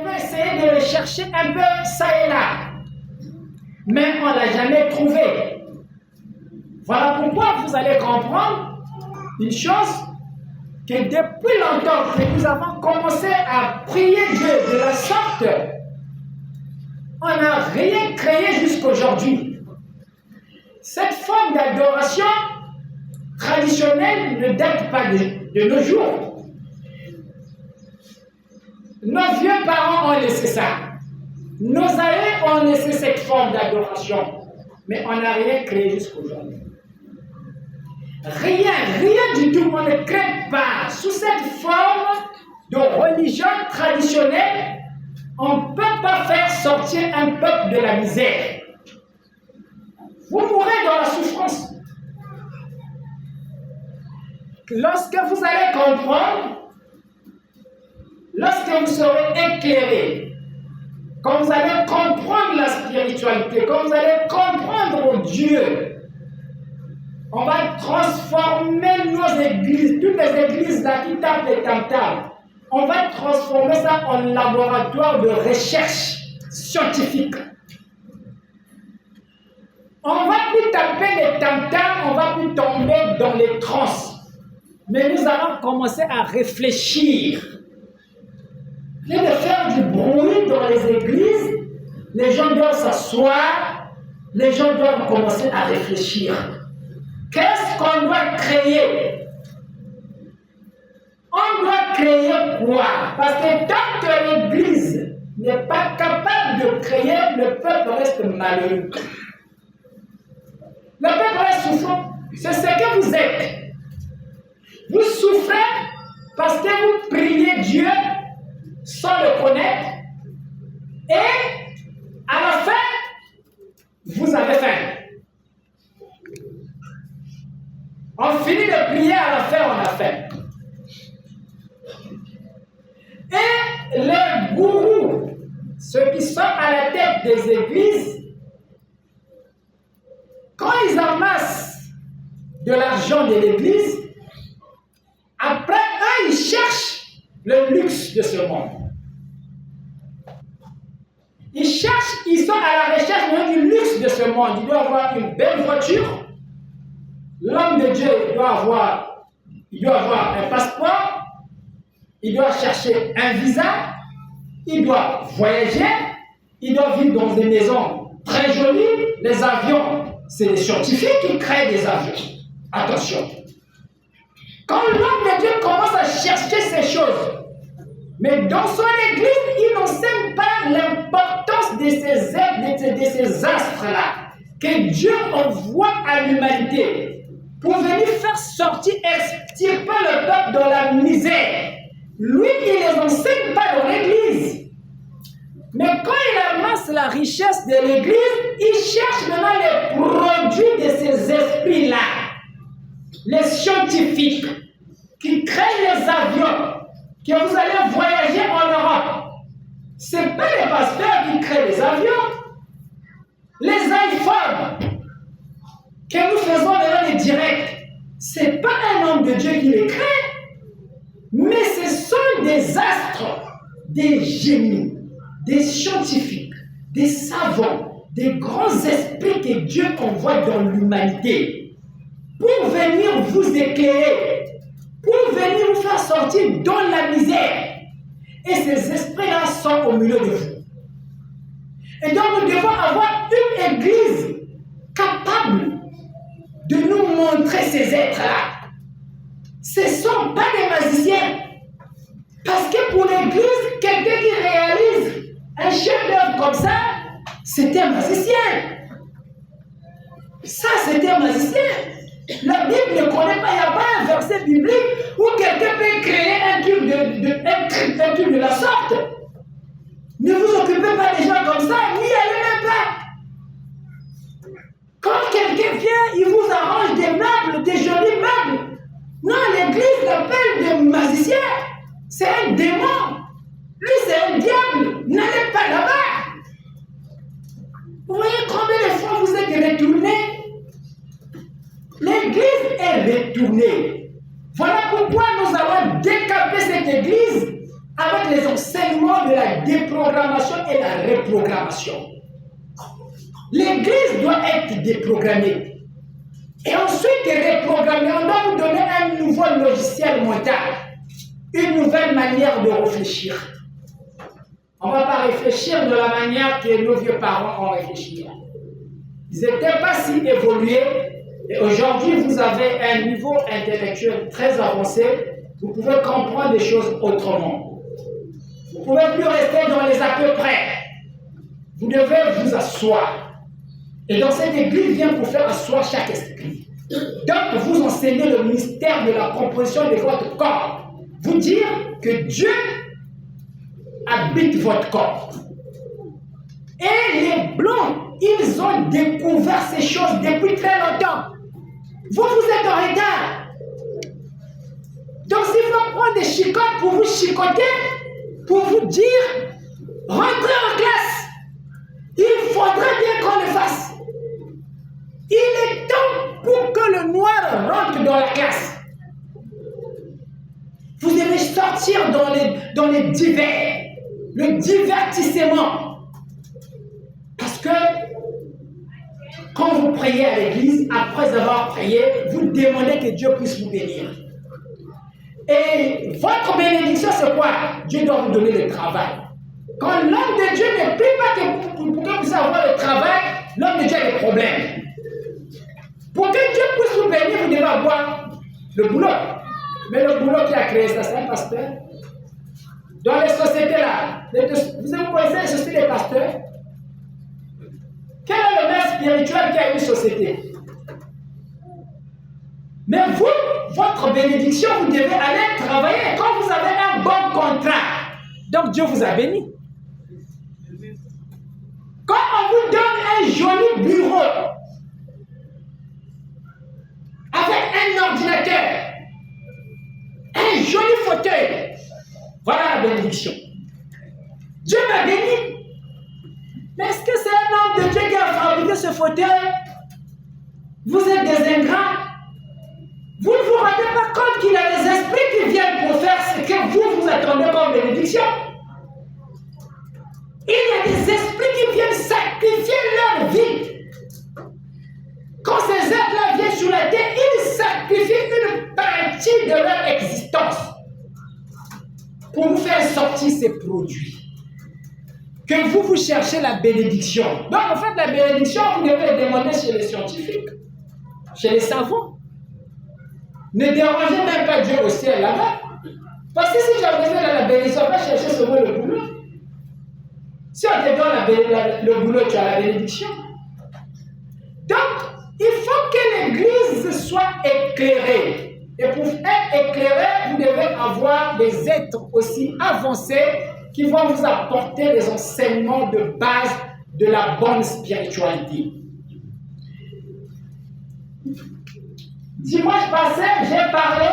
peut essayer de le chercher un peu ça et là. Mais on ne l'a jamais trouvé. Voilà pourquoi vous allez comprendre une chose, que depuis longtemps que nous avons commencé à prier Dieu de la sorte, on n'a rien créé jusqu'aujourd'hui. Cette forme d'adoration traditionnelle ne date pas de nos jours. Nos vieux parents ont laissé ça. Nos aïeux ont laissé cette forme d'adoration. Mais on n'a rien créé jusqu'aujourd'hui. Rien du tout. On ne crée pas. Sous cette forme de religion traditionnelle, on ne peut pas faire sortir un peuple de la misère. Vous mourrez dans la souffrance. Lorsque vous allez comprendre, lorsque vous serez éclairé, quand vous allez comprendre la spiritualité, quand vous allez comprendre Dieu, on va transformer nos églises, toutes les églises là qui tapent les tam-tams, on va transformer ça en laboratoire de recherche scientifique. On va plus taper les tam-tams, on va plus tomber dans les transes. Mais nous allons commencer à réfléchir. Et de faire du bruit dans les églises, les gens doivent s'asseoir, les gens doivent commencer à réfléchir. Qu'est-ce qu'on doit créer? On doit créer quoi? Parce que tant que l'Église n'est pas capable de créer, le peuple reste malheureux. Le peuple reste souffrant. C'est ce que vous êtes. Vous souffrez parce que vous priez Dieu sans le connaître. Et à la fin, vous avez faim. On finit de prier, à la fin, on a faim. Et les gourous, ceux qui sont à la tête des églises, quand ils amassent de l'argent de l'église, après, eux, ils cherchent le luxe de ce monde. Ils sont à la recherche du luxe de ce monde. Ils doivent avoir une belle voiture. L'homme de Dieu doit avoir un passeport. Il doit chercher un visa. Il doit voyager. Il doit vivre dans des maisons très jolies. Les avions, c'est les scientifiques qui créent des avions. Attention. Quand l'homme de Dieu commence à chercher ces choses, mais dans son église, il n'enseigne pas l'importance de ces astres-là que Dieu envoie à l'humanité pour venir faire sortir, extirper le peuple dans la misère. Lui, il ne les enseigne pas dans l'église. Mais quand il amasse la richesse de l'église, il cherche maintenant les produits de ces esprits-là. Les scientifiques qui créent les avions, que vous allez voyager en Europe. Ce n'est pas les pasteurs qui créent les avions. Les iPhones que nous faisons dans les directs, ce n'est pas un homme de Dieu qui les crée, mais ce sont des astres, des génies, des scientifiques, des savants, des grands esprits que Dieu envoie dans l'humanité pour venir vous éclairer, pour venir vous faire sortir dans la misère. Et ces esprits-là sont au milieu de vous. Et donc nous devons avoir une église capable de nous montrer ces êtres-là. Ce ne sont pas des magiciens. Parce que pour l'église, quelqu'un qui réalise un chef-d'œuvre comme ça, c'est un magicien. Ça, c'est un magicien. La Bible ne connaît pas, il n'y a pas un verset biblique où quelqu'un peut créer un truc de la sorte. Ne vous occupez pas des gens comme ça, n'y allez même pas. Quand quelqu'un vient, il vous arrange des meubles, des jolis meubles. Non, l'église l'appelle des magiciens. C'est un démon. Lui, c'est un diable. N'allez pas là-bas. Vous voyez combien de fois vous êtes retournés? L'église est retournée. Voilà pourquoi nous allons décaper cette église avec les enseignements question de la déprogrammation et la reprogrammation. L'Église doit être déprogrammée. Et ensuite reprogrammée. On doit nous donner un nouveau logiciel mental, une nouvelle manière de réfléchir. On ne va pas réfléchir de la manière que nos vieux parents ont réfléchi. Ils n'étaient pas si évolués. Et aujourd'hui, vous avez un niveau intellectuel très avancé. Vous pouvez comprendre des choses autrement. Vous ne pouvez plus rester dans les à peu près. Vous devez vous asseoir. Et dans cette église, vient pour faire asseoir chaque esprit. Donc, vous enseignez le mystère de la composition de votre corps. Vous dire que Dieu habite votre corps. Et les Blancs, ils ont découvert ces choses depuis très longtemps. Vous êtes en retard. Donc, s'il faut prendre des chicottes pour vous chicoter, pour vous dire, rentrez en classe, il faudrait bien qu'on le fasse. Il est temps pour que le noir rentre dans la classe. Vous devez sortir dans les divers, le divertissement. Parce que quand vous priez à l'église, après avoir prié, vous demandez que Dieu puisse vous bénir. Et votre bénédiction, c'est quoi? Dieu doit vous donner le travail. Quand l'homme de Dieu ne prie pas pour que vous puissiez avoir le travail, l'homme de Dieu a des problèmes. Pour que Dieu puisse vous bénir, vous devez avoir le boulot. Mais le boulot qui a créé ça, c'est un pasteur. Dans les sociétés là, vous connaissez les sociétés des pasteurs? Quel est le maître spirituel qui a une société? Mais vous, votre bénédiction, vous devez aller travailler quand vous avez un bon contrat. Donc Dieu vous a béni. Quand on vous donne un joli bureau, avec un ordinateur, un joli fauteuil, voilà la bénédiction. Dieu m'a béni. Mais est-ce que c'est un homme de Dieu qui a fabriqué ce fauteuil? Vous êtes des ingrats. Vous ne vous rendez pas compte qu'il y a des esprits qui viennent pour faire ce que vous attendez comme bénédiction. Il y a des esprits qui viennent sacrifier leur vie. Quand ces êtres-là viennent sur la terre, ils sacrifient une partie de leur existence pour vous faire sortir ces produits. Que vous cherchez la bénédiction. Donc, en fait, la bénédiction, vous devez la demander chez les scientifiques, chez les savants. Ne dérangez même pas Dieu au ciel là-bas. Parce que si j'ai besoin de la bénédiction, on va chercher seulement le boulot. Si on te donne le boulot, tu as la bénédiction. Donc, il faut que l'église soit éclairée. Et pour être éclairée, vous devez avoir des êtres aussi avancés qui vont vous apporter les enseignements de base de la bonne spiritualité. Dimanche passé, j'ai parlé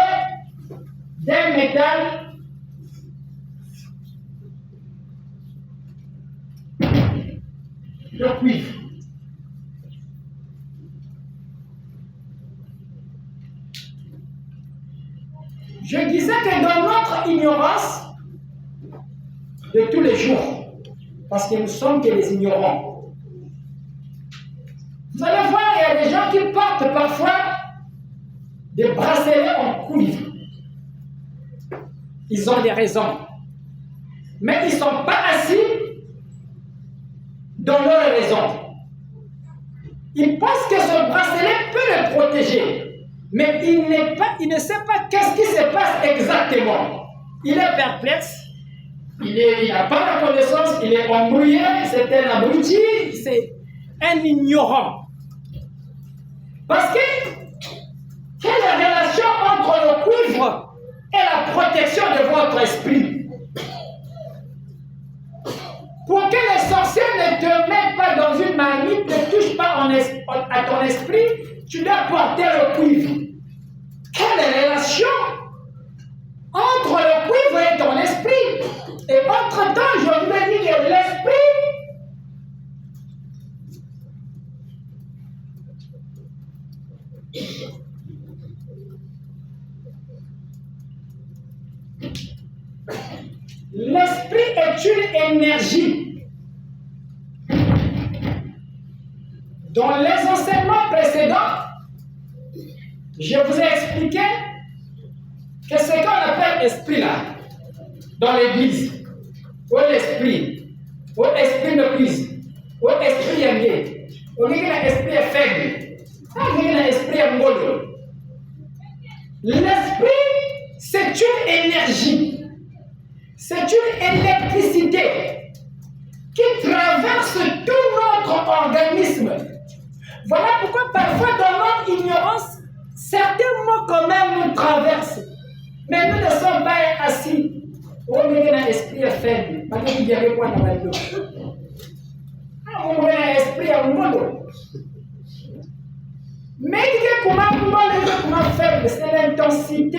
d'un métal de cuivre. Je disais que dans notre ignorance de tous les jours, parce que nous sommes que les ignorants, vous allez voir, il y a des gens qui portent parfois des bracelets en cuivre. Ils ont des raisons. Mais ils ne sont pas assis dans leur raison. Ils pensent que ce bracelet peut les protéger. Mais il ne sait pas qu'est-ce qui se passe exactement. Il est perplexe. Il n'a pas la connaissance. Il est embrouillé. C'est un abruti. C'est un ignorant. Parce que quelle est la relation entre le cuivre et la protection de votre esprit? Pour que les sorciers ne te mettent pas dans une marmite, ne touchent pas à ton esprit, tu dois porter le cuivre. Quelle est la relation entre le cuivre et ton esprit? Et entre-temps, je vous ai dit que l'esprit l'esprit est c'est une énergie. Dans les enseignements précédents, je vous ai expliqué que ce qu'on appelle esprit là, dans l'église, ou l'esprit de prise, ou l'esprit yangé, ou l'esprit faible, ou l'esprit ngolo. L'esprit, c'est une énergie, c'est une électricité qui traverse tout notre organisme. Voilà pourquoi parfois dans notre ignorance, certains mots quand même nous traversent. Mais nous ne sommes pas assis. On est dans l'esprit faible. Parce que vous avez quoi dans le dos. On est dans l'esprit à mondo. Mais comment faible, c'est l'intensité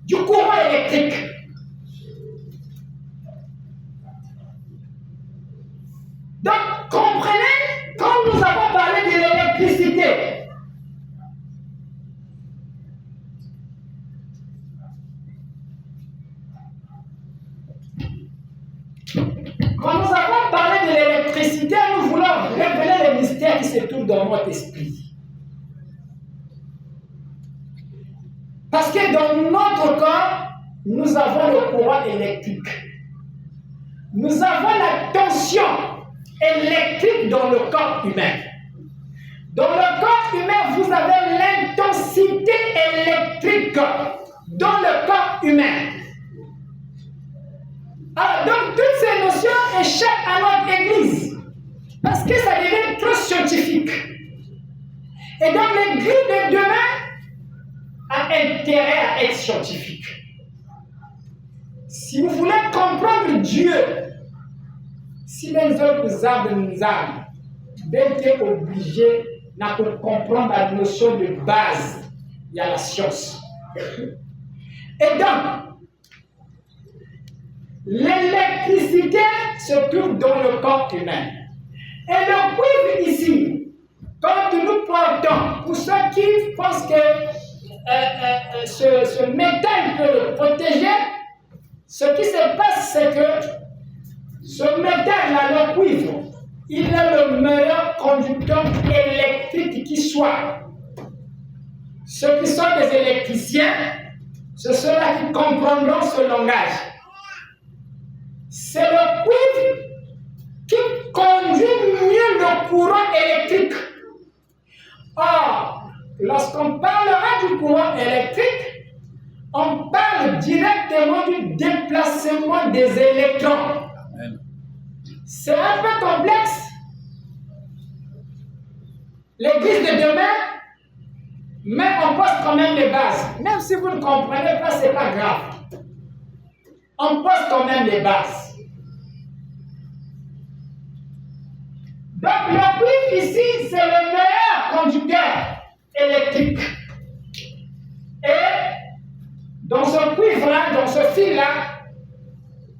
du courant électrique. Donc, comprenez, quand nous avons parlé de l'électricité, quand nous avons parlé de l'électricité, nous voulons révéler les mystères qui se trouvent dans notre esprit. Parce que dans notre corps, nous avons le courant électrique. Nous avons la tension électrique dans le corps humain. Dans le corps humain, vous avez l'intensité électrique dans le corps humain. Alors, donc, toutes ces notions échappent à notre Église. Parce que ça devient trop scientifique. Et donc, l'Église de demain a intérêt à être scientifique. Si vous voulez comprendre Dieu, si les autres arbres nous âmes, d'être obligé de comprendre la notion de base, il y a la science. Et donc, l'électricité se trouve dans le corps humain. Et le cuivre ici, quand nous portons, pour ceux qui pensent que ce métal peut le protéger, ce qui se passe, c'est que ce métal-là, le cuivre, il est le meilleur conducteur électrique qui soit. Ceux qui sont des électriciens, c'est ceux-là qui comprendront ce langage. C'est le cuivre qui conduit mieux le courant électrique. Or, lorsqu'on parlera du courant électrique, on parle directement du déplacement des électrons. C'est un peu complexe. L'église de demain, mais on pose quand même les bases. Même si vous ne comprenez pas, ce n'est pas grave. On pose quand même les bases. Donc le cuivre ici, c'est le meilleur conducteur électrique. Et dans ce cuivre-là, dans ce fil-là,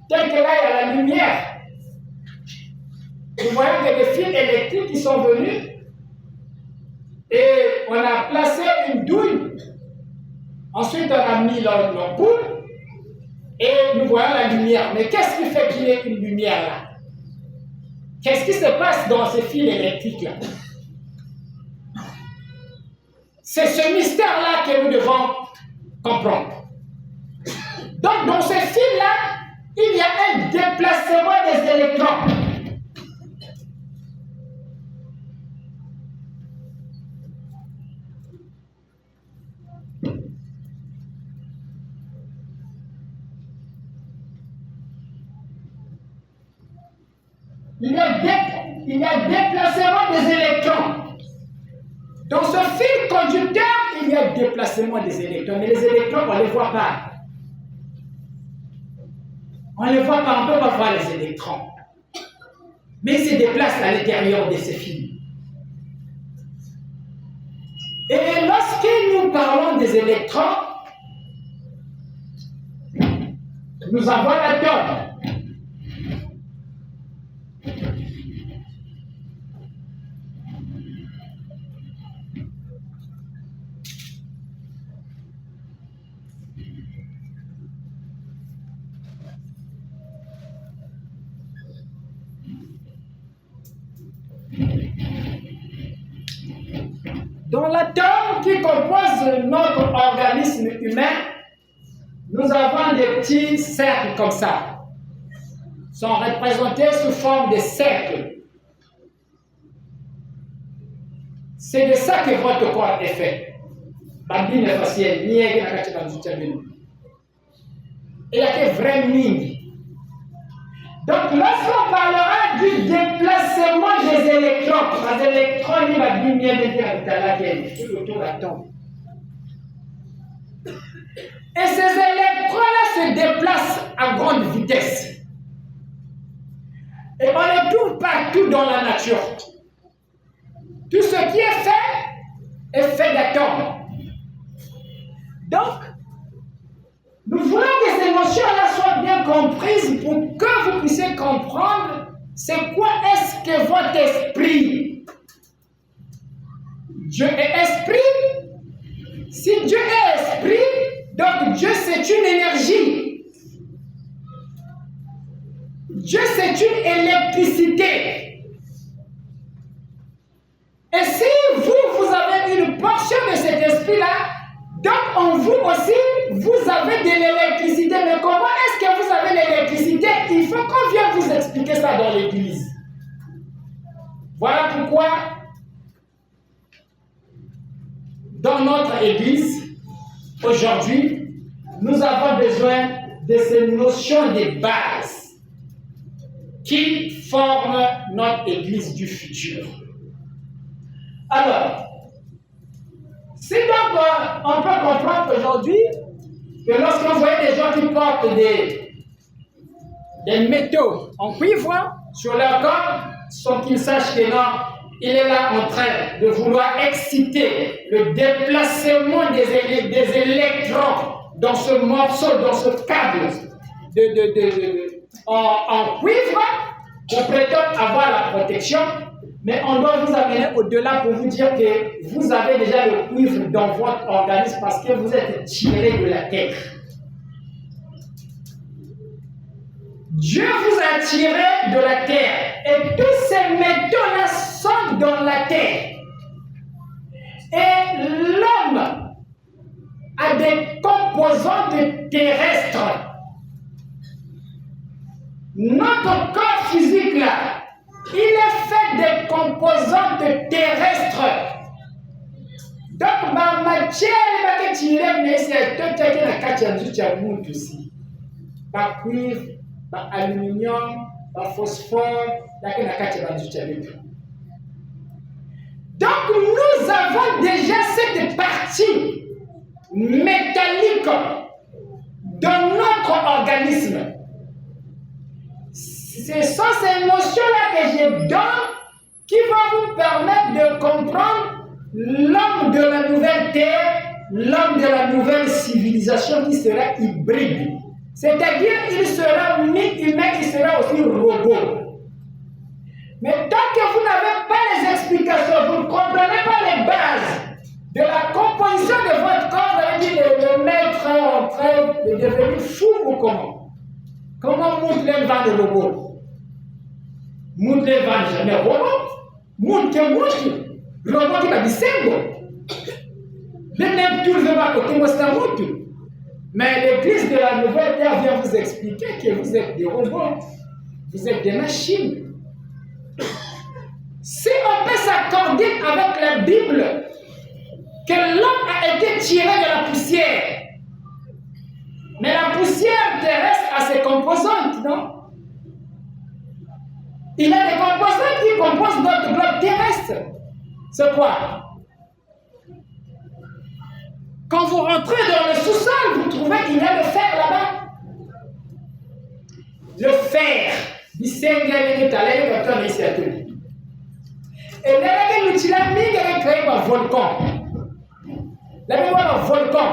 tel que là, il y a la lumière. Vous voyez que des fils électriques qui sont venus et on a placé une douille. Ensuite, on a mis l'ampoule et nous voyons la lumière. Mais qu'est-ce qui fait qu'il y ait une lumière là? Qu'est-ce qui se passe dans ces fils électriques-là? C'est ce mystère-là que nous devons comprendre. Donc, dans ces fils-là, il y a un déplacement des électrons. Il y a déplacement des électrons. Dans ce fil conducteur, il y a déplacement des électrons. Mais les électrons, on ne les voit pas. On ne les voit pas, on ne peut pas voir les électrons. Mais ils se déplacent à l'intérieur de ces fils. Et lorsque nous parlons des électrons, nous avons l'atome. Dans l'atome qui compose notre organisme humain, nous avons des petits cercles comme ça. Ils sont représentés sous forme de cercles. C'est de ça que votre corps est fait. Et il y a que vrai ming. Donc, lorsqu'on parlera du déplacement des électrons, les électrons, il va dire autour de l'atome. Et ces électrons-là se déplacent à grande vitesse. Et on les trouve partout dans la nature. Tout ce qui est fait d'atomes. Donc, nous voulons que ces notions-là soient bien comprises pour que vous puissiez comprendre c'est quoi est-ce que votre esprit. Dieu est esprit. Si Dieu est esprit, donc Dieu c'est une énergie. Dieu c'est une électricité. Et si vous avez une portion de cet esprit-là, donc en vous aussi, vous avez de l'électricité. Mais comment est-ce que vous avez l'électricité? Il faut qu'on vienne vous expliquer ça dans l'église. Voilà pourquoi, dans notre église, aujourd'hui, nous avons besoin de ces notions de base qui forment notre église du futur. Alors, si donc on peut comprendre aujourd'hui que lorsqu'on voit des gens qui portent des métaux en cuivre sur leur corps, sans qu'ils sachent que non, il est là en train de vouloir exciter le déplacement des électrons dans ce morceau, dans ce câble en cuivre, on prétend avoir la protection. Mais on doit vous amener au-delà pour vous dire que vous avez déjà le cuivre dans votre organisme parce que vous êtes tiré de la terre. Dieu vous a tiré de la terre et tous ces métaux-là sont dans la terre. Et l'homme a des composantes terrestres. Notre corps physique là, il est fait des composantes terrestres. Donc, ma matière, elle va tirer, mais c'est tout ce qui est dans le cas de aussi. Par cuivre, par aluminium, par phosphore, il y a cas de donc, nous avons déjà cette partie métallique dans notre organisme. Ce sont ces notions-là que je donne qui vont vous permettre de comprendre l'homme de la nouvelle terre, l'homme de la nouvelle civilisation qui sera hybride. C'est-à-dire qu'il sera mi-humain, il sera aussi robot. Mais tant que vous n'avez pas les explications, vous ne comprenez pas les bases de la composition de votre corps, vous allez dire le maître est en train de devenir fou ou comment? Comment Moutlen va le robot? Moutlen va jamais robot? Moutlen robot qui va dire c'est bon. Même tout le monde va côté moi c'est un route. Mais l'église de la nouvelle terre vient vous expliquer que vous êtes des robots, vous êtes des machines. Si on peut s'accorder avec la Bible que l'homme a été tiré de la poussière, mais la poussière terrestre a ses composantes, non? Il y a des composantes qui composent notre globe terrestre. C'est quoi? Quand vous rentrez dans le sous-sol, vous trouvez qu'il y a le fer là-bas. Le fer. Et là, il y a un volcan. Là, il y a un volcan.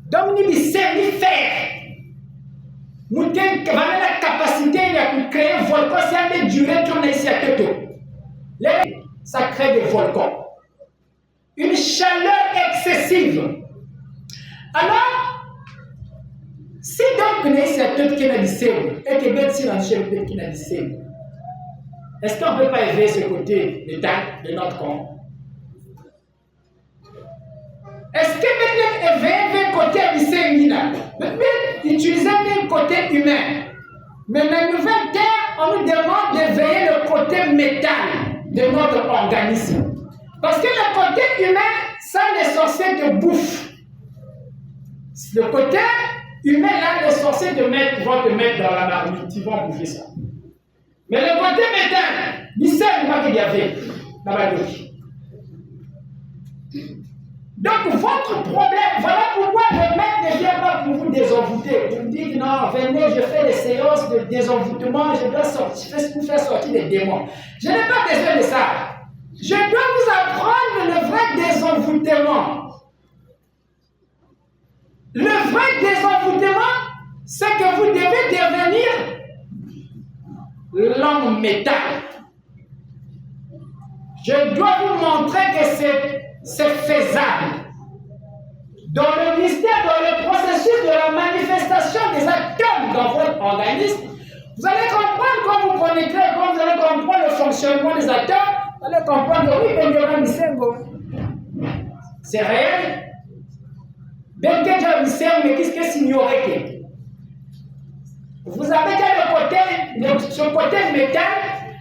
Donc, il y a un fer. Nous avons la capacité de créer un volcan si on a duré tourner ici à Toto. Là, ça crée des volcans. Une chaleur excessive. Alors, si donc nous avons qui n'a dit et que bien si nous qui n'a dit est-ce qu'on ne peut pas élever ce côté de notre corps? Est-ce que peut-être le côté lycéen, peut-être utiliser le côté humain? Mais la nouvelle terre, on nous demande de veiller le côté métal de notre organisme. Parce que le côté humain, ça, les sorciers te bouffent. Le côté humain, là, les sorciers vont te mettre dans la marmite, ils vont bouffer ça. Mais le côté métal, lycéen, il va qu'il y avait dans la logique. Donc, votre problème, voilà pourquoi le maître ne vient pas pour vous désenvoûter. Vous me dites, non, venez, je fais des séances de désenvoûtement, je dois vous faire sortir des démons. Je n'ai pas besoin de ça. Je dois vous apprendre le vrai désenvoûtement. Le vrai désenvoûtement, c'est que vous devez devenir l'homme métal. Je dois vous montrer que c'est faisable. Dans le mystère, dans le processus de la manifestation des atomes dans votre organisme, vous allez comprendre quand vous connectez, quand vous allez comprendre le fonctionnement des atomes, vous allez comprendre que oui, c'est réel. Mais qu'est-ce que s'ignorer? Vous avez ce côté métal,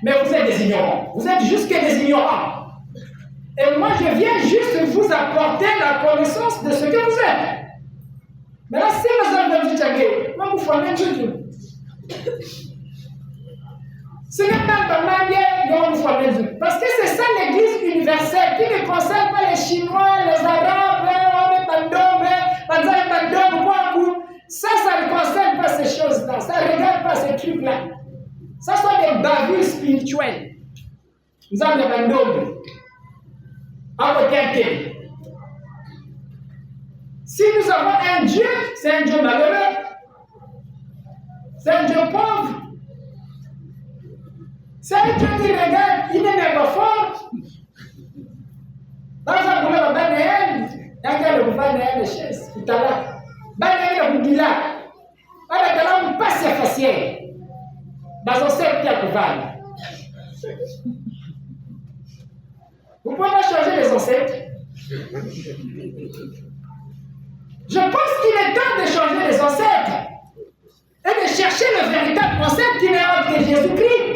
mais vous êtes des ignorants. Vous êtes juste que des ignorants. Et moi, je viens juste vous apporter la connaissance de ce que vous êtes. Mais là, si vous avez dit, moi, vous formez tout. Ce n'est pas dans ma vie dont vous formez tout. Parce que c'est ça l'Église universelle qui ne concerne pas les Chinois, les Arabes, ça ne concerne pas ces choses-là. Ça ne regarde pas ces trucs-là. Ça sont des bavures spirituelles. Nous avons des bandomes. Si nous avons un Dieu, c'est un Dieu malheureux. C'est un Dieu pauvre. C'est un Dieu qui regarde, il n'est pas fort. Par exemple, vous avez un Banéen, vous avez un chaise, tout à l'heure. Banéen, vous dites là. Alors, vous passez facile. Dans un cercle qui va. Vous pouvez pas changer les ancêtres. Je pense qu'il est temps de changer les ancêtres et de chercher le véritable ancêtre qui n'est autre que Jésus-Christ.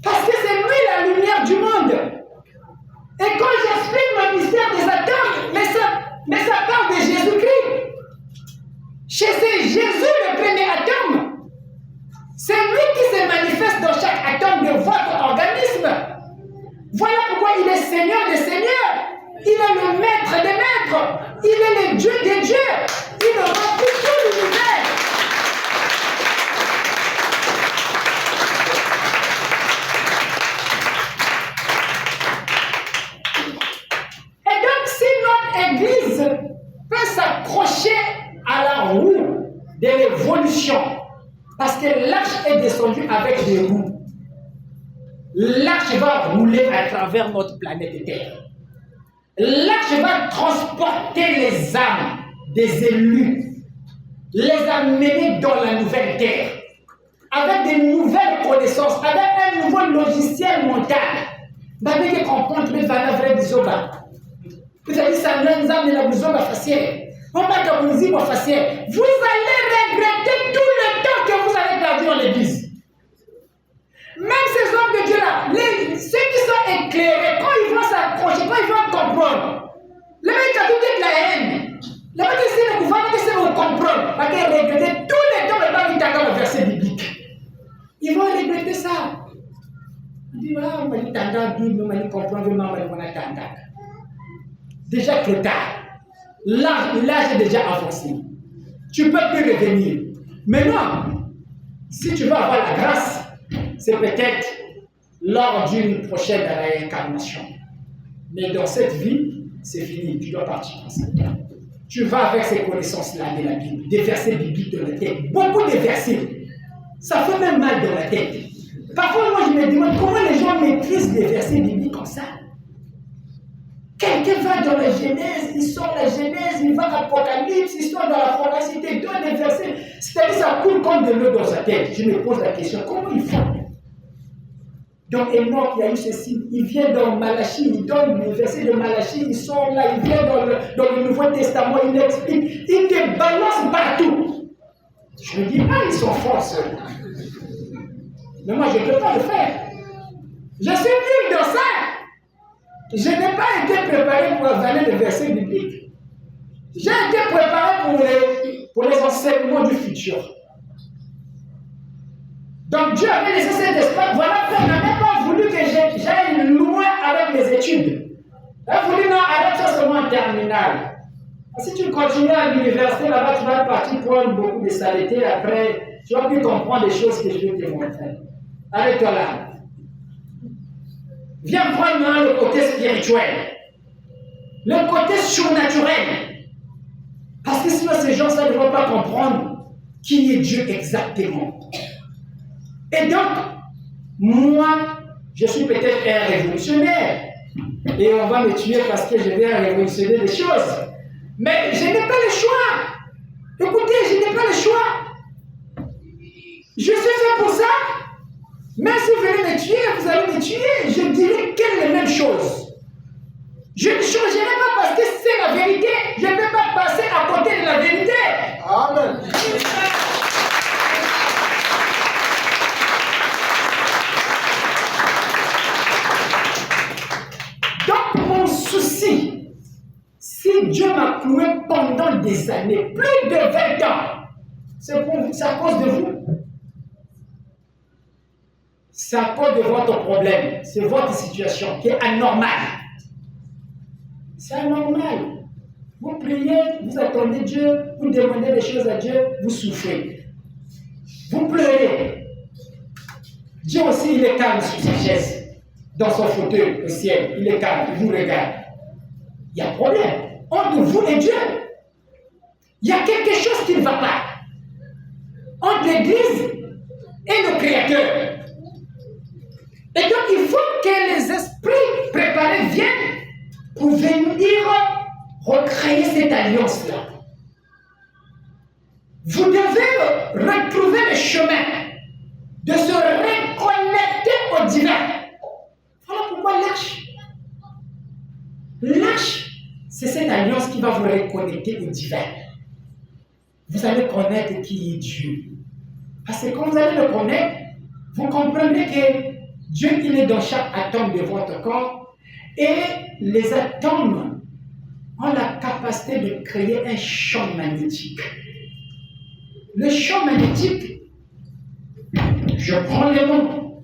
Parce que c'est lui la lumière du monde. Et quand j'explique le mystère des atomes, mais ça parle de Jésus-Christ. C'est Jésus le premier atome. C'est lui qui se manifeste dans chaque atome de votre organisme. Voilà pourquoi il est Seigneur des Seigneurs. Il est le Maître des Maîtres. Il est le Dieu des dieux. Il remplit tout l'univers. Et donc, si notre Église peut s'accrocher à la roue de l'évolution, parce que l'arche est descendue avec des roues, l'arche va rouler à travers notre planète Terre. L'arche va transporter les âmes des élus, les amener dans la nouvelle terre, avec des nouvelles connaissances, avec un nouveau logiciel mental. Vous avez comprendre que vous avez des zogas. Vous avez dit ça, nous avons des zogas faciales. On va que vous dites faciales. Vous allez regretter tout le temps que vous avez perdu dans l'église. Même ces hommes de Dieu-là, ceux qui sont éclairés, quand ils vont s'approcher, quand ils vont comprendre, le mec a tout dit de la haine. Le mec essaie de pouvoir comprendre, parce qu'ils regrettent tout le temps le temps qu'ils le verset biblique. Ils vont regretter ça. Ils disent, ah, on va dire tendance, on va dire comprendre, on va dire tendance. Déjà trop tard. L'âge est déjà avancé. Tu ne peux plus revenir. Maintenant, si tu veux avoir la grâce, c'est peut-être lors d'une prochaine réincarnation. Mais dans cette vie, c'est fini. Tu dois partir comme ça. Tu vas avec ces connaissances-là de la Bible, des versets bibliques dans la tête. Beaucoup de versets. Ça fait même mal dans la tête. Parfois, moi, je me demande comment les gens maîtrisent des versets bibliques comme ça. Quelqu'un va dans la Genèse, il sort la Genèse, il va à l'Apocalypse, il sort dans la foracité, il donne des versets. C'est-à-dire ça coule comme de l'eau dans sa tête. Je me pose la question, comment ils font? Dans Enoch, il y a eu ceci. Il vient dans Malachie, il donne le verset de Malachie, il sort là, il vient dans le Nouveau Testament, il explique, il te balance partout. Je me dis, ah, ils sont forts, ceux. Mais moi, je ne peux pas le faire. Je suis nul dans ça. Je n'ai pas été préparé pour avaler les versets bibliques. J'ai été préparé pour les enseignements du futur. Donc Dieu avait laissé cet espace. Voilà qu'on n'a même pas voulu que j'aille loin avec mes études. Il a voulu non, arrête ça seulement en terminale. Si tu continues à l'université, là-bas, tu vas partir prendre beaucoup de saleté. Après, tu vas plus comprendre les choses que je vais te montrer. Arrête-toi là. Viens prendre maintenant le côté spirituel. Le côté surnaturel. Parce que sinon, ces gens-là ne vont pas comprendre qui est Dieu exactement. Et donc, moi, je suis peut-être un révolutionnaire. Et on va me tuer parce que je vais révolutionner les choses. Mais je n'ai pas le choix. Écoutez, je n'ai pas le choix. Je suis fait pour ça. Mais si vous venez me tuer, vous allez me tuer. Je dirai quelle est la même chose. Je ne changerai pas parce que c'est la vérité. Je ne vais pas passer à côté de la vérité. Amen. Donc, mon souci, si Dieu m'a cloué pendant des années, plus de 20 ans, c'est à cause de vous. C'est à cause de votre problème. C'est votre situation qui est anormale. C'est anormal. Vous priez, vous attendez Dieu, vous demandez des choses à Dieu, vous souffrez. Vous pleurez. Dieu aussi, il est calme sur sa chaise, dans son fauteuil au ciel. Il est calme, il vous regarde. Il y a un problème entre vous et Dieu. Il y a quelque chose qui ne va pas entre l'Église et le Créateur. Et donc, il faut que les esprits préparés viennent pour venir recréer cette alliance-là. Vous devez retrouver le chemin de se reconnecter au divin. Voilà pourquoi l'arche, c'est cette alliance qui va vous reconnecter au divin. Vous allez connaître qui est Dieu. Parce que quand vous allez le connaître, vous comprenez que Dieu, il est dans chaque atome de votre corps et les atomes ont la capacité de créer un champ magnétique. Le champ magnétique, je prends les mots.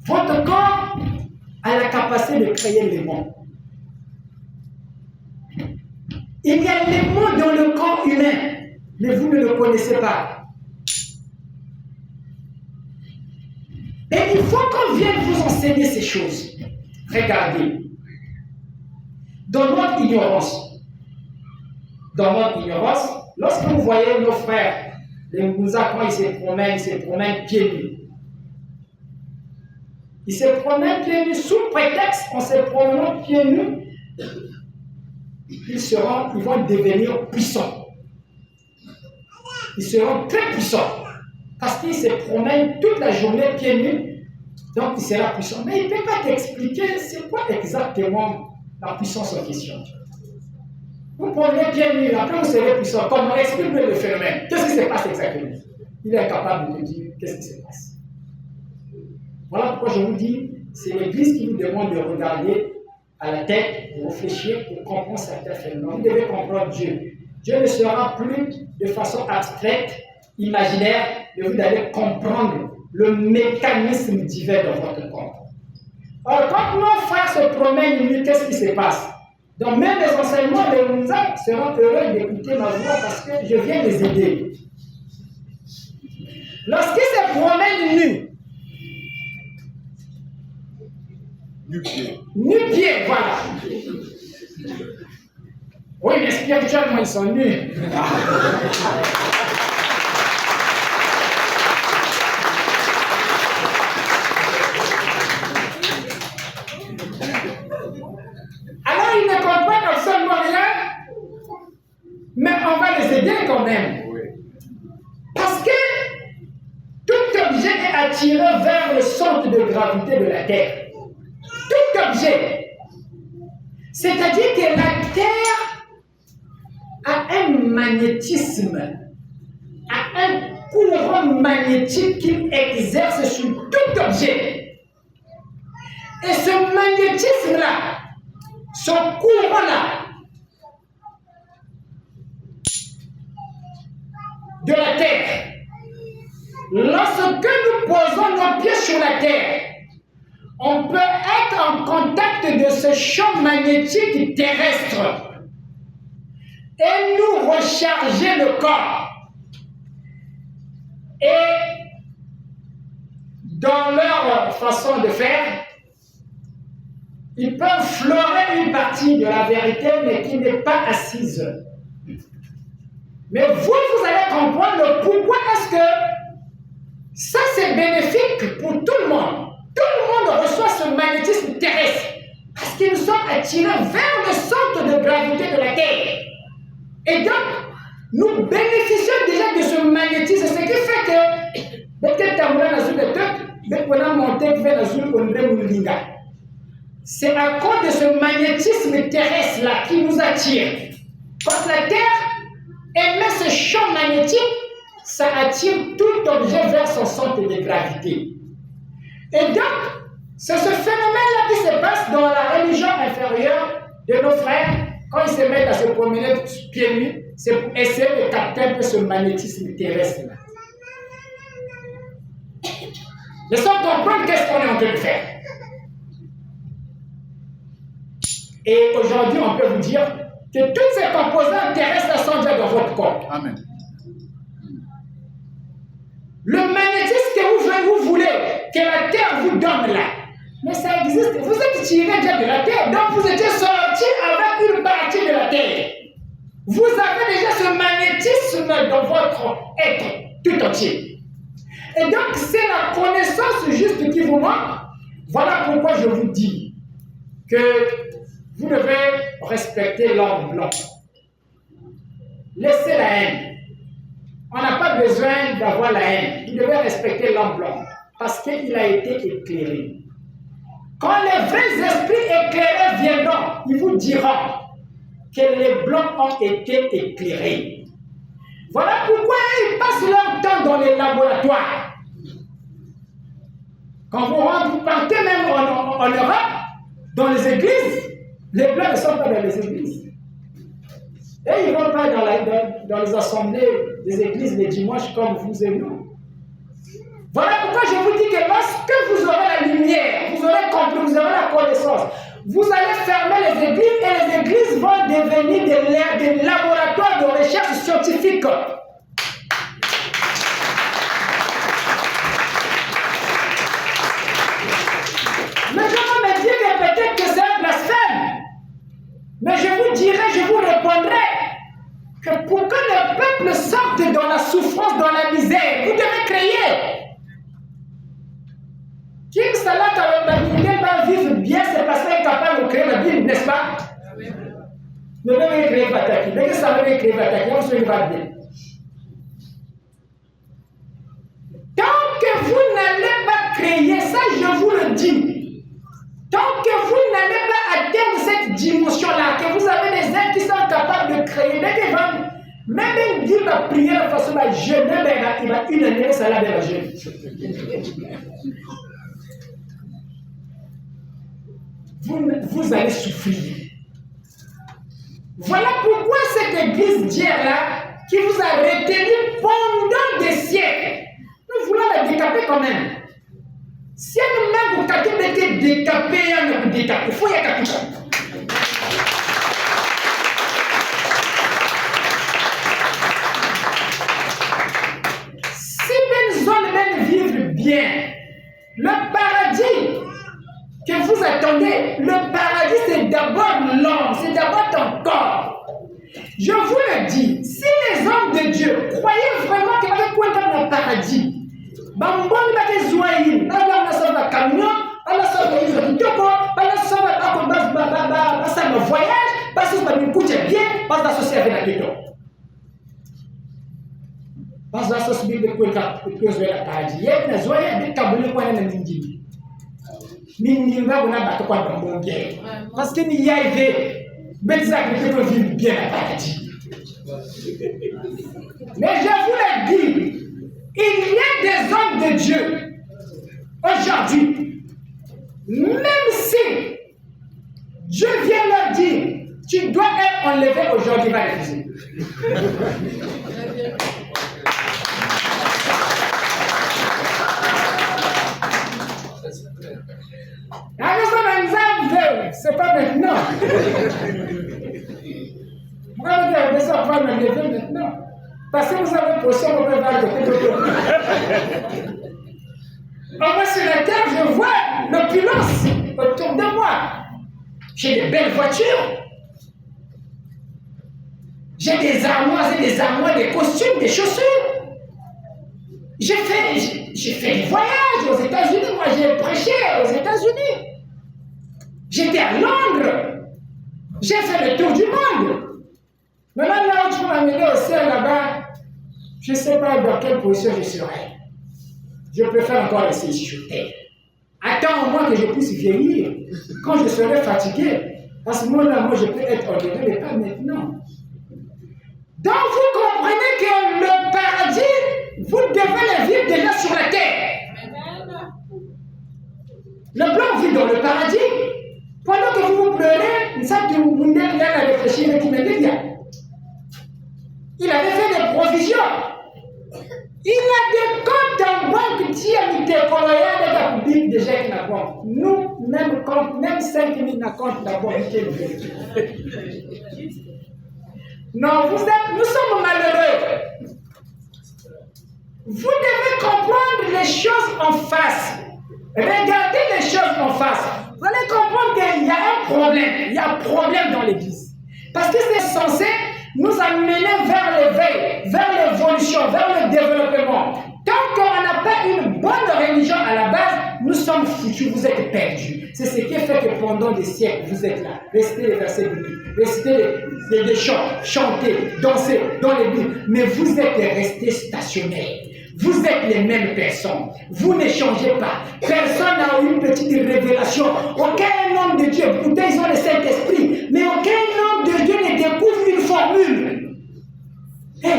Votre corps a la capacité de créer les mots. Il y a les mots dans le corps humain, mais vous ne le connaissez pas. Et il faut qu'on vienne vous enseigner ces choses. Regardez. Dans notre ignorance, lorsque vous voyez nos frères, les Moussa, quand ils se promènent pieds nus. Ils se promènent pieds nus sous prétexte en se promenant pieds nus. Ils vont devenir puissants. Ils seront très puissants. Parce qu'il se promène toute la journée pieds nus, donc il sera puissant. Mais il ne peut pas t'expliquer c'est quoi exactement la puissance en question. Vous prenez pieds nus, après vous serez puissant. Comment expliquer le phénomène? Qu'est-ce qui se passe exactement? Il est incapable de te dire qu'est-ce qui se passe. Voilà pourquoi je vous dis, c'est l'Église qui vous demande de regarder à la tête, de réfléchir pour comprendre certains phénomènes. Vous devez comprendre Dieu. Dieu ne sera plus de façon abstraite, imaginaire, de vous d'aller comprendre le mécanisme divin dans votre corps. Alors, quand nos frères se promènent, qu'est-ce qui se passe? Dans même les enseignements, les Moussa seront heureux d'écouter ma voix parce que je viens les aider. Lorsqu'ils se promènent nus, nu-pieds, voilà. Oui, mais spirituellement, ils sont nus. Alors, ils ne comprennent absolument rien, mais on va les aider quand même. Parce que attiré vers le centre de gravité de la Terre. Tout objet. C'est-à-dire que la Terre a un magnétisme, a un courant magnétique qu'il exerce sur tout objet. Et ce magnétisme-là, ce courant-là, de la Terre, lorsque nous posons nos pieds sur la Terre, on peut être en contact de ce champ magnétique terrestre et nous recharger le corps. Et dans leur façon de faire, ils peuvent fleurer une partie de la vérité, mais qui n'est pas assise. Mais vous allez comprendre pourquoi est-ce que ça c'est bénéfique pour tout le monde. Tout le monde reçoit ce magnétisme terrestre parce qu'ils sont attirés vers le centre de gravité de la Terre. Et donc, nous bénéficions déjà de ce magnétisme, ce qui fait que c'est à cause de ce magnétisme terrestre-là qui nous attire. Quand la Terre émet ce champ magnétique, ça attire tout objet vers son centre de gravité. Et donc, c'est ce phénomène-là qui se passe dans la religion inférieure de nos frères. Quand ils se mettent à se promener pieds nus, c'est pour essayer de capter un peu ce magnétisme terrestre-là. Mais sans comprendre qu'est-ce qu'on est en train de faire. Et aujourd'hui, on peut vous dire que toutes ces composantes terrestres sont déjà dans votre corps. Amen. Le magnétisme que vous voulez que la Terre vous donne là, mais ça existe. Vous êtes tiré déjà de la Terre, donc vous étiez sorti avec une partie de la Terre. Vous avez déjà ce magnétisme dans votre être tout entier. Et donc, c'est la connaissance juste qui vous manque. Voilà pourquoi je vous dis que vous devez respecter l'homme blanc. Laissez la haine. On n'a pas besoin d'avoir la haine. Vous devez respecter l'homme blanc parce qu'il a été éclairé. Quand les vrais esprits éclairés viendront, ils vous diront que les blancs ont été éclairés. Voilà pourquoi ils passent leur temps dans les laboratoires. Quand vous partez même en Europe, dans les églises, les blancs ne sont pas dans les églises. Et ils ne vont pas dans les assemblées des églises les dimanches comme vous et nous. Voilà pourquoi je vous dis que lorsque vous aurez la lumière, vous aurez compris, vous aurez la connaissance, vous allez fermer les églises et les églises vont devenir des laboratoires de recherche scientifique. Mais je vais me dire que peut-être que c'est un blasphème. Mais je vous dirai, je vous répondrai que pour que le peuple sorte dans la souffrance, dans la misère, vous devez créer. Kim Salah Kalambabine va vivre bien, c'est parce qu'il est capable de créer la Bible, n'est-ce pas? Ne peut pas créer Bataki. Mais que ça veut créer Bataki, on se va bien. Tant que vous n'allez pas créer, ça je vous le dis, tant que vous n'allez pas atteindre cette dimension-là, que vous avez des êtres qui sont capables de créer, dès qu'ils vont, même Dieu va prier de façon à jeûner, il va une année, ça l'a déjà jeûné. Vous allez souffrir. Voilà pourquoi cette église d'hier-là, qui vous a retenu pendant des siècles, nous voulons la décaper quand même. Si elle même vous avez décapé, elle vous décape. Il faut y aller tout ça. Si les hommes vivent bien, le paradis que vous attendez, le paradis c'est d'abord l'homme, c'est d'abord ton corps. Je vous le dis, si les hommes de Dieu croyaient vraiment qu'il y avait quoi dans le paradis, bamboni bake zwaini, bala nasaba camion, bala saba hizo kitoko, bala saba bako basa voyage, basi babikuche bien, basa associé avec la kitoko. Parce que ça se met de quoi que je vais la paradis. Il y a des oeils de taboules pour aller dans l'indie. N'indi va on a battu quoi dans mon bien. Parce que n'y a été, mais ça que je peux vivre bien à paradis. Mais je vous l'ai dit, il y a des hommes de Dieu aujourd'hui, même si Dieu vient leur dire, tu dois être enlevé aujourd'hui, va refuser. C'est pas maintenant. Pourquoi vous avez ça va me lever maintenant? Parce que vous avez posé mon préval de côté. Moi, sur la terre, je vois l'opulence autour de moi. J'ai des belles voitures. J'ai des armoires, des costumes, des chaussures. J'ai fait des voyages aux États-Unis. Moi, j'ai prêché aux États-Unis. J'étais à Londres. J'ai fait le tour du monde. Maintenant, là où tu m'as amené au ciel là-bas, je ne sais pas dans quelle position je serai. Je préfère encore rester sur terre. Attends au moins que je puisse vieillir. Quand je serai fatigué, à ce moment-là, moi, je peux être enlevé, mais pas maintenant. Donc, vous comprenez que le paradis, vous devez le vivre déjà sur la terre. Le blanc vit dans le paradis. Pendant que vous vous pleurez, ça que vous n'avez rien à réfléchir, mais qui me dit bien. Il avait fait des provisions. Il a des comptes en banque qui a mis des coloniales de la publique déjà qui n'a pas. Nous, même 5 000 n'a compte d'abord. Non, nous sommes malheureux. Vous devez comprendre les choses en face. Regardez les choses en face. Vous allez comprendre qu'il y a un problème. Il y a un problème dans l'Église. Parce que c'est censé nous amener vers l'éveil, vers l'évolution, vers le développement. Tant qu'on n'a pas une bonne religion à la base, nous sommes foutus, vous êtes perdus. C'est ce qui fait que pendant des siècles, vous êtes là. Restez les versets bibliques, restez les chants, chantez, dansez dans les Bibles. Mais vous êtes restés stationnaires. Vous êtes les mêmes personnes. Vous ne changez pas. Personne n'a eu une petite révélation. Aucun homme de Dieu, écoutez, ils ont le Saint-Esprit, mais aucun homme de Dieu ne découvre une formule. Hé,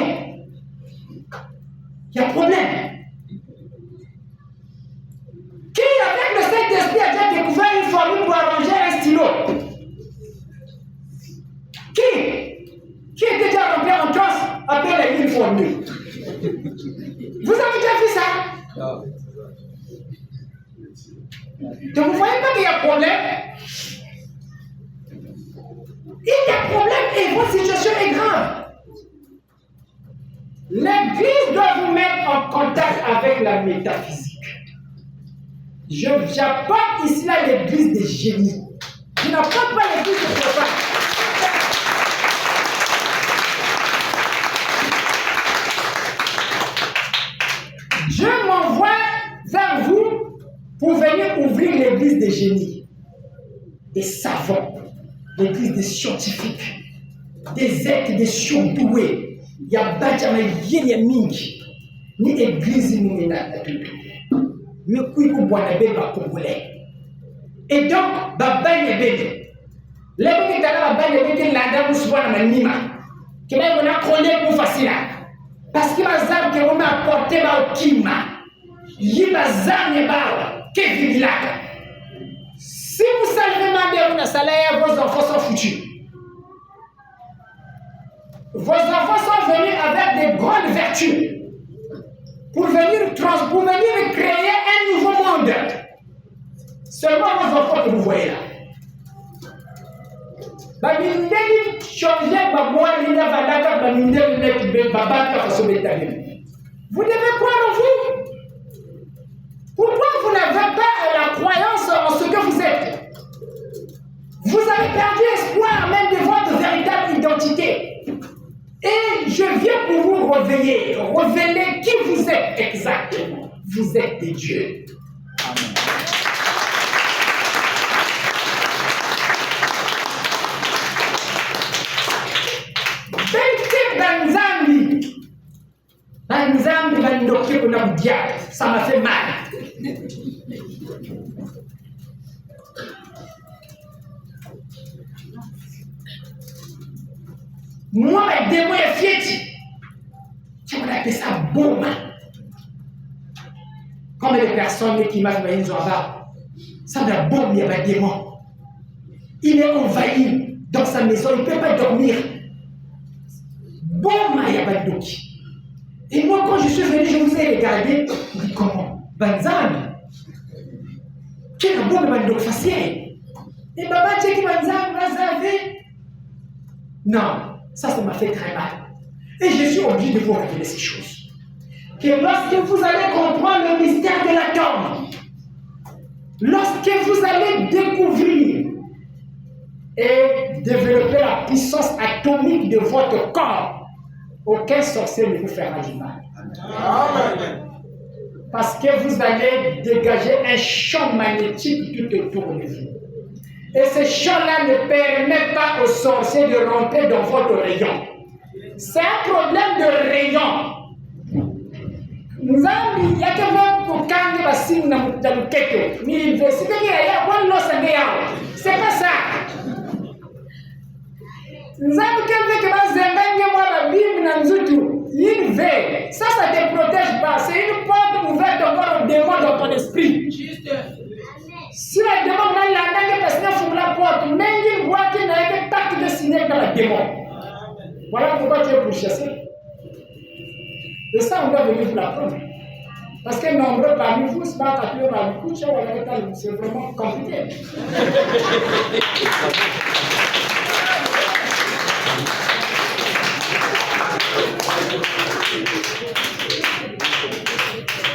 il y a un problème. Qui, avec le Saint-Esprit, a déjà découvert une formule pour arranger un stylo? Qui est déjà rempli en classe appelle une formule? Vous avez déjà vu ça? Donc vous ne voyez pas qu'il y a problème? Il y a problème et votre situation est grave. L'Église doit vous mettre en contact avec la métaphysique. Je n'apporte ici là l'Église des génies. Je n'apporte pas l'Église des profanes. Dieu m'envoie vers vous pour venir ouvrir l'église des génies, des savants, l'église des scientifiques, des êtres, des surdoués. Il y a Benjamin Yenyaming, ni église ni n'importe mais qui vous boit la congolais. Et donc, Baba Yébé, les gens qui sont là, Baba Yébé, l'Anda, vous souvent dans Nima, qui va vous accoler pour facile. Parce que les âmes que vous m'apportez au Kima, il y a des âmes qui vivent là. Si vous savez demander un salaire, vos enfants sont foutus. Vos enfants sont venus avec des grandes vertus pour venir créer un nouveau monde. Seulement vos enfants que vous voyez là. Vous devez croire en vous. Pourquoi vous n'avez pas la croyance en ce que vous êtes? Vous avez perdu espoir même de votre véritable identité. Et je viens pour vous réveiller, révéler qui vous êtes exactement. Vous êtes des dieux. Amen. Banzambi bandoki kuna diable, ça m'a fait mal. Moi, les démons est fieti. Tu on appelle ça bombe. Comme les personnes qui m'ont envahi là, ça n'a bombe, il y a un démon. Il est envahi dans sa maison, il ne peut pas dormir. Bombe, il y a un doki. Et moi, quand je suis venu, je vous ai regardé, je dis comment Banzam. Quel bon bandok facile. Et Baba Tcheki Banzam, Banzam. Non, ça m'a fait très mal. Et je suis obligé de vous révéler ces choses. Que lorsque vous allez comprendre le mystère de l'atome, lorsque vous allez découvrir et développer la puissance atomique de votre corps, aucun sorcier ne vous fera du mal. Amen. Parce que vous allez dégager un champ magnétique tout autour de vous. Et ce champ-là ne permet pas aux sorciers de rentrer dans votre rayon. C'est un problème de rayon. Nzambi yake voko kange basimu na mutaluketo ni université ya wala sangea. C'est pas ça. Nzambi kende ke bazenganye mwa babimu na nzutu. Une veille. Ça te protège pas. C'est une porte ouverte encore au démon dans ton esprit. Juste. Si le démon n'a pas parce qu'il faut la porte, même il voit qu'il n'a été pacte de signer dans le démon. Voilà pourquoi tu es pour chasser. Et ça, on doit venir vous l'apprendre. Parce que nombreux parmi vous, c'est pas capable de c'est vraiment compliqué.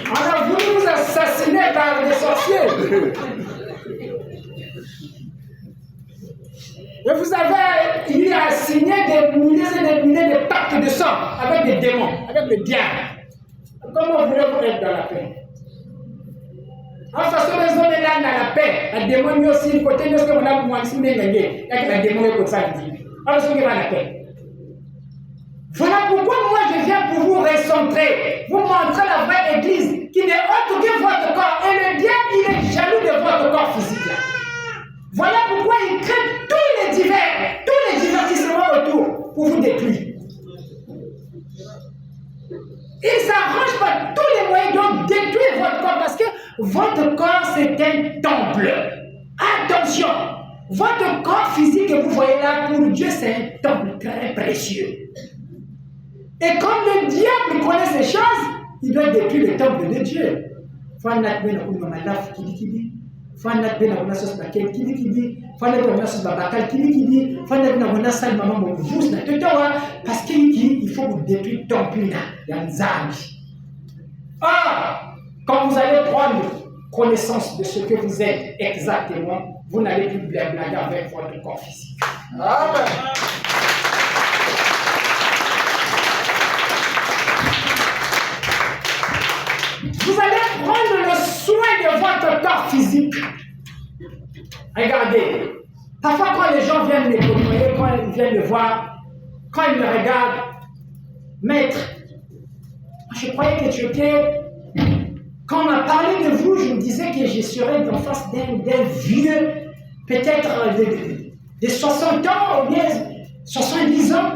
On a voulu vous assassiner par des sorciers. Et vous avez, il a signé des milliers et des milliers de pactes de sang avec des démons, avec des diables. Comment voulez-vous être dans la paix? En façon, les hommes sont là dans la paix. Les démons aussi, le côté de ce qu'on a pour moi, c'est bien gagné. Et les démons sont comme ça, ils disent. Alors, c'est dans la paix. Voilà pourquoi moi je viens pour vous recentrer, vous montrer la vraie église qui n'est autre que votre corps. Et le diable, il est jaloux de votre corps physique. Là. Voilà pourquoi il crée tous les divertissements autour pour vous détruire. Il s'arrange par tous les moyens de détruire votre corps parce que votre corps c'est un temple. Attention, votre corps physique que vous voyez là, pour Dieu c'est un temple très précieux. Et comme le diable connaît ces choses, il doit détruire le temple de Dieu. Parce qu'il faut vous détruire le temple là. Ah, quand vous allez prendre connaissance de ce que vous êtes exactement, vous n'allez plus blablater avec votre corps physique. Amen. Vous allez prendre le soin de votre corps physique. Regardez, parfois quand les gens viennent me côtoyer, quand ils viennent me voir, quand ils me regardent, maître, je croyais que tu étais... Quand on m'a parlé de vous, je me disais que je serais en face d'un vieux, peut-être de 60 ans ou bien 70 ans.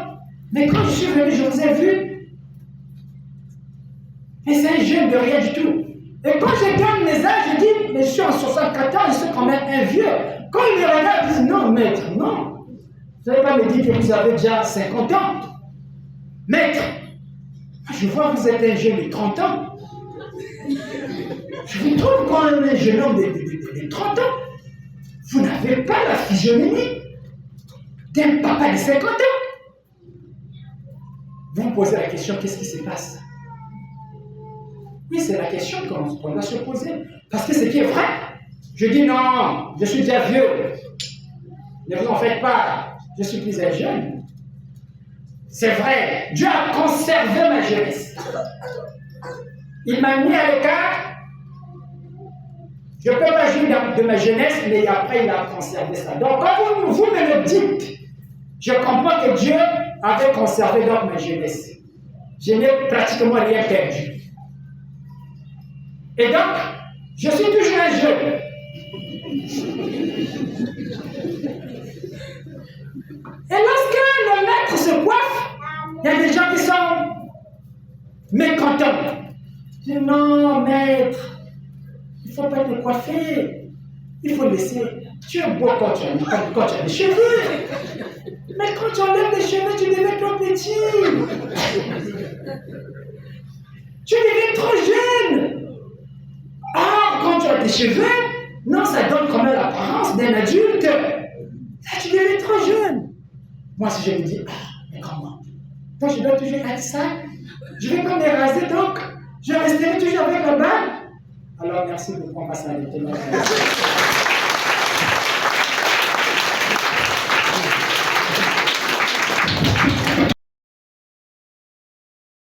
Mais quand je suis venu, je vous ai vu. Et c'est un jeune de rien du tout. Et quand je donne mes âges, je dis, mais je suis en 64 ans, je suis quand même un vieux. Quand il me regarde, il dit, non, maître, non. Vous n'allez pas me dire que vous avez déjà 50 ans. Maître, je vois que vous êtes un jeune de 30 ans. Je vous trouve quand même un jeune homme de 30 ans. Vous n'avez pas la physionomie d'un papa de 50 ans. Vous me posez la question, qu'est-ce qui se passe? Oui, c'est la question qu'on doit se poser. Parce que ce qui est vrai, je dis non, je suis déjà vieux. Ne vous en faites pas, je suis plus un jeune. C'est vrai, Dieu a conservé ma jeunesse. Il m'a mis à l'écart. Je ne peux pas jouir de ma jeunesse, mais après il a conservé ça. Donc quand vous me le dites, je comprends que Dieu avait conservé donc ma jeunesse. je n'ai pratiquement rien perdu. Et donc, je suis toujours un jeune. Et lorsque le maître se coiffe, il y a des gens qui sont mécontents. Je dis non, maître, il ne faut pas te coiffer. Il faut laisser. Tu es beau quand tu as des cheveux. Mais quand tu enlèves les cheveux, tu deviens trop petit. Tu deviens trop jeune. Or, quand tu as des cheveux, non, ça donne quand même l'apparence d'un adulte. Là, tu deviens trop jeune. Moi, si je me dis, ah, mais comment? Donc, je dois toujours être ça. Je ne vais pas me raser, donc je resterai toujours avec la barbe. Alors, merci de prendre ça avec toi.